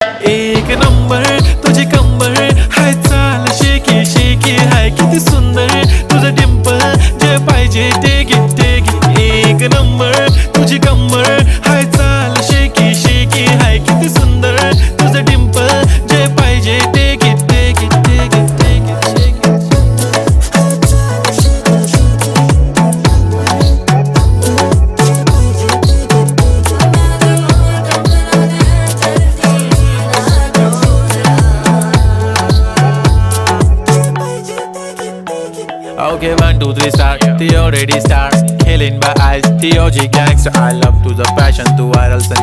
एक नंबर तुझी कंबर हाय, चाल शेकी शेकी हाय, किती सुंदर तुझं डिंपल, जे पाहिजे ते घे. एक नंबर तुझी कंबर हाय, चाल शेकी शेकी हाय, किती सुंदर तुझं डिंपल, जे पाहिजे ते घे. Okay, 1, 2, 3 start. The already start. Killing by eyes. The OG gangster. I love to the passion to viral